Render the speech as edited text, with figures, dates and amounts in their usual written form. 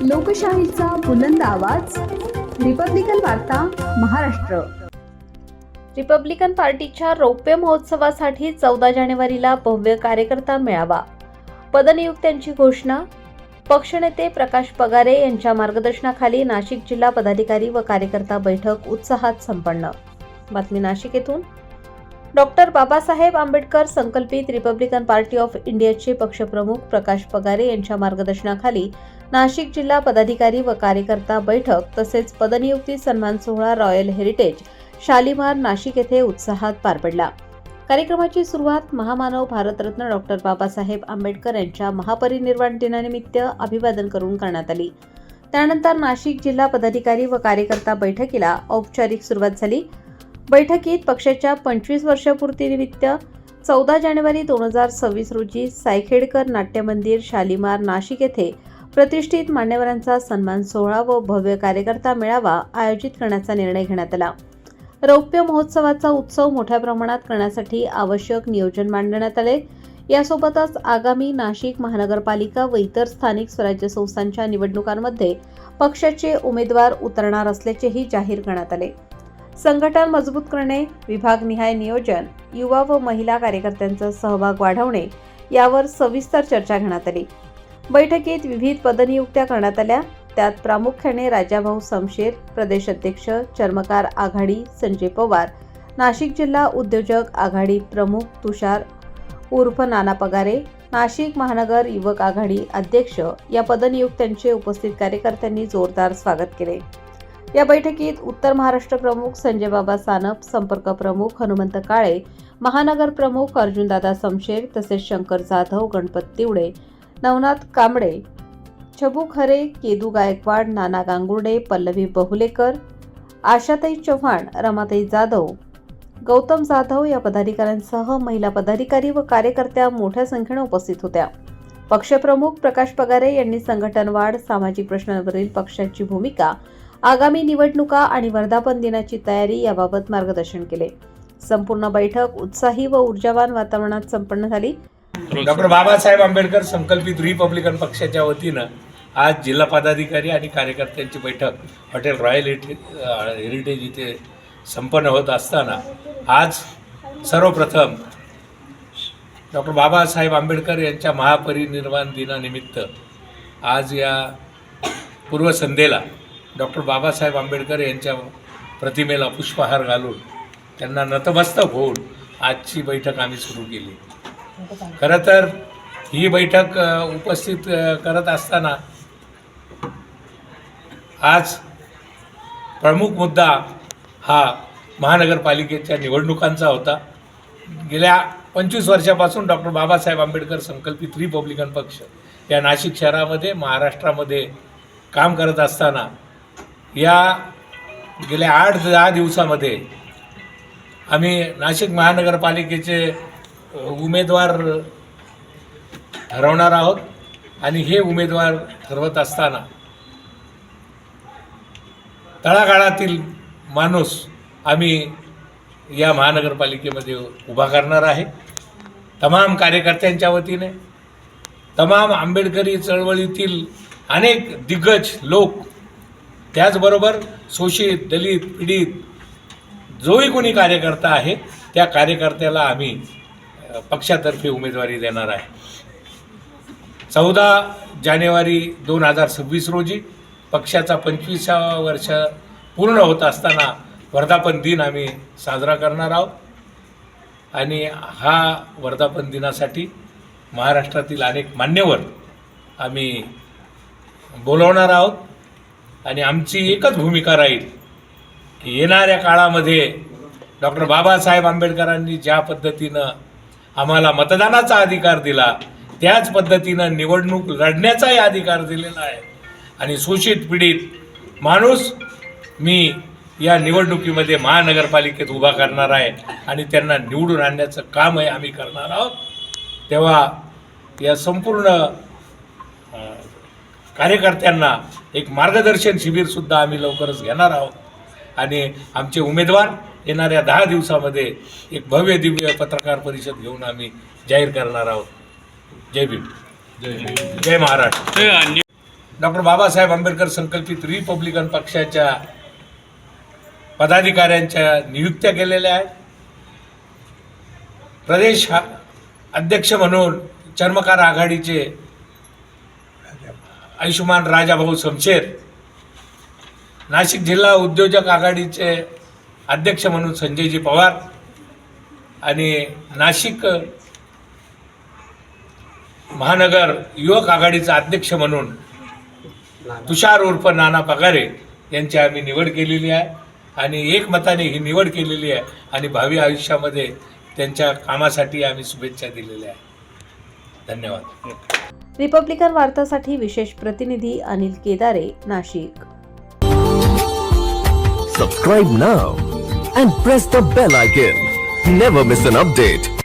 लोकशाहीचा बुलंद आवाज, रिपब्लिकन वार्ता महाराष्ट्र। रिपब्लिकन पार्टीच्या रौप्य महोत्सवासाठी 14 जानेवारीला भव्य कार्यकर्ता मेळावा, पदनियुक्त्यांची घोषणा। पक्षनेते प्रकाश पगारे यांच्या मार्गदर्शनाखाली नाशिक जिल्हा पदाधिकारी व कार्यकर्ता बैठक उत्साहात संपन्न। बातमी नाशिक येथून। डॉक्टर बाबासाहेब आंबेडकर संकल्पित रिपब्लिकन पार्टी ऑफ इंडियाचे पक्षप्रमुख प्रकाश पगारे यांच्या मार्गदर्शनाखाली नाशिक जिल्हा पदाधिकारी व कार्यकर्ता बैठक तसेच पदनियुक्ती सन्मान सोहळा रॉयल हेरिटेज शालिमार नाशिक येथे उत्साहात पार पडला। कार्यक्रमाची सुरुवात महामानव भारतरत्न डॉक्टर बाबासाहेब आंबेडकर यांच्या महापरिनिर्वाण दिनानिमित्त अभिवादन करून करण्यात आली। त्यानंतर नाशिक जिल्हा पदाधिकारी व कार्यकर्ता बैठकीला औपचारिक सुरुवात झाली। बैठकीत पक्षाच्या 25 वर्षपूर्तीनिमित्त 14 जानेवारी 2026 रोजी सायखेडकर नाट्य मंदिर शालिमार नाशिक येथे प्रतिष्ठित मान्यवरांचा सन्मान सोहळा व भव्य कार्यकर्ता मेळावा आयोजित करण्याचा निर्णय घेण्यात आला। रौप्य महोत्सवाचा उत्सव मोठ्या प्रमाणात करण्यासाठी आवश्यक नियोजन मांडण्यात आले। यासोबतच आगामी नाशिक महानगरपालिका व इतर स्थानिक स्वराज्य संस्थांच्या निवडणुकांमध्ये पक्षाचे उमेदवार उतरणार असल्याचेही जाहीर करण्यात आले। संघटन मजबूत करणे, विभागनिहाय नियोजन, युवा व महिला कार्यकर्त्यांचा सहभाग वाढवणे यावर सविस्तर चर्चा घेण्यात आली। बैठकीत विविध पदनियुक्त्या करण्यात आल्या। त्यात प्रामुख्याने राजाभाऊ समशेर, प्रदेश अध्यक्ष चर्मकार आघाडी संजय पवार, नाशिक जिल्हा उद्योजक आघाडी प्रमुख तुषार उर्फ नाना पगारे, नाशिक महानगर युवक आघाडी अध्यक्ष या पदनियुक्त्यांचे उपस्थित कार्यकर्त्यांनी जोरदार स्वागत केले। या बैठकीत उत्तर महाराष्ट्र प्रमुख संजय बाबा सानप, संपर्क प्रमुख हनुमंत काळे, महानगर प्रमुख अर्जुनदादा समशेर तसेच शंकर जाधव, गणपत तिवडे, नवनाथ कांबळे, छबू खरे, केदू गायकवाड, नाना गांगुर्डे, पल्लवी बहुलेकर, आशाताई चव्हाण, रमाताई जाधव, गौतम जाधव या पदाधिकाऱ्यांसह महिला पदाधिकारी व कार्यकर्त्या मोठ्या संख्येने उपस्थित होत्या। पक्षप्रमुख प्रकाश पगारे यांनी संघटन वाढ, सामाजिक प्रश्नांवरील पक्षाची भूमिका, आगामी निवडणुका आणि वर्धापन दिनाची तयारी याबाबत मार्गदर्शन केले। संपूर्ण बैठक उत्साही व ऊर्जावान वातावरणात संपन्न झाली। डॉक्टर बाबासाहेब आंबेडकर संकल्पित रिपब्लिकन पक्षाच्या वतीनं आज जिल्हा पदाधिकारी आणि कार्यकर्त्यांची बैठक हॉटेल रॉयल हेरिटेज इथे संपन्न होत असताना आज सर्वप्रथम डॉक्टर बाबासाहेब आंबेडकर यांच्या महापरिनिर्वाण दिनानिमित्त आज या पूर्वसंध्येला डॉक्टर बाबासाहेब आंबेडकर यांच्या प्रतिमेला पुष्पहार घालून त्यांना नतमस्तक होऊन आजची बैठक आम्ही सुरू केली। खरं तर ही बैठक उपस्थित करत असताना आज प्रमुख मुद्दा हा महानगरपालिकेच्या निवडणुकांचा होता। गेल्या 25 वर्षापासून डॉक्टर बाबासाहेब आंबेडकर संकल्पित रिपब्लिकन पक्ष या नाशिक शहरामध्ये महाराष्ट्रामध्ये काम करत असताना या गेल्या 8-10 दिवसामध्ये आम्ही नाशिक महानगरपालिकेचे उमेदवार ठरवणार आहोत आणि हे उमेदवार ठरवत असताना तळागाळातील माणूस आम्ही या महानगरपालिकेमध्ये उभा करणार आहे। तमाम कार्यकर्त्यांच्या वतीने तमाम आंबेडकरी चळवळीतील अनेक दिग्गज लोक, त्याचबरोबर शोषित, दलित, पीडित जोही कोणी कार्यकर्ता आहे त्या कार्यकर्त्याला आम्ही पक्षातर्फे उमेदवारी देणार आहे। 14 जानेवारी 2026 रोजी पक्षाचा 25वा वर्ष पूर्ण होत असताना वर्धापन दिन आम्ही साजरा करणार आहोत आणि हा वर्धापन दिनासाठी महाराष्ट्रातील अनेक मान्यवर आम्ही बोलवणार आहोत आणि आमची एकच भूमिका राहील की येणाऱ्या काळामध्ये डॉक्टर बाबासाहेब आंबेडकरांनी ज्या पद्धतीनं आम्हाला मतदानाचा अधिकार दिला त्याच पद्धतीनं निवडणूक लढण्याचाही अधिकार दिलेला आहे आणि शोषित पीडित माणूस मी या निवडणुकीमध्ये महानगरपालिकेत उभा करणार आहे आणि त्यांना निवडून आणण्याचं कामही आम्ही करणार आहोत। तेव्हा या संपूर्ण कार्यकर्त्यांना एक मार्गदर्शन शिबिरसुद्धा आम्ही लवकरच घेणार आहोत आणि आमचे उमेदवार येणाऱ्या 10 दिवसामध्ये एक भव्य दिव्य पत्रकार परिषद घेऊन आम्ही जाहीर करणार आहोत। जय भीम, जय महाराष्ट्र। डॉक्टर बाबासाहेब आंबेडकर संकल्पित रिपब्लिकन पक्षाच्या पदाधिकाऱ्यांच्या नियुक्त्या केलेल्या आहेत. प्रदेश अध्यक्ष म्हणून चर्मकार आघाडीचे आयुष्मान राजाभाऊ समशेर, नाशिक जिल्हा उद्योजक आघाडीचे अध्यक्ष म्हणून संजयजी पवार आणि नाशिक महानगर युवक आघाडीचा अध्यक्ष म्हणून तुषार उर्फ नाना पगारे यांची आम्ही निवड केलेली आहे आणि एकमताने ही निवड केलेली आहे आणि भावी आयुष्यामध्ये त्यांच्या कामासाठी आम्ही शुभेच्छा दिलेल्या आहेत. धन्यवाद. रिपब्लिकन वार्तासाठी विशेष प्रतिनिधी अनिल केदारे, Nashik. Subscribe now and press the bell icon. Never miss an update.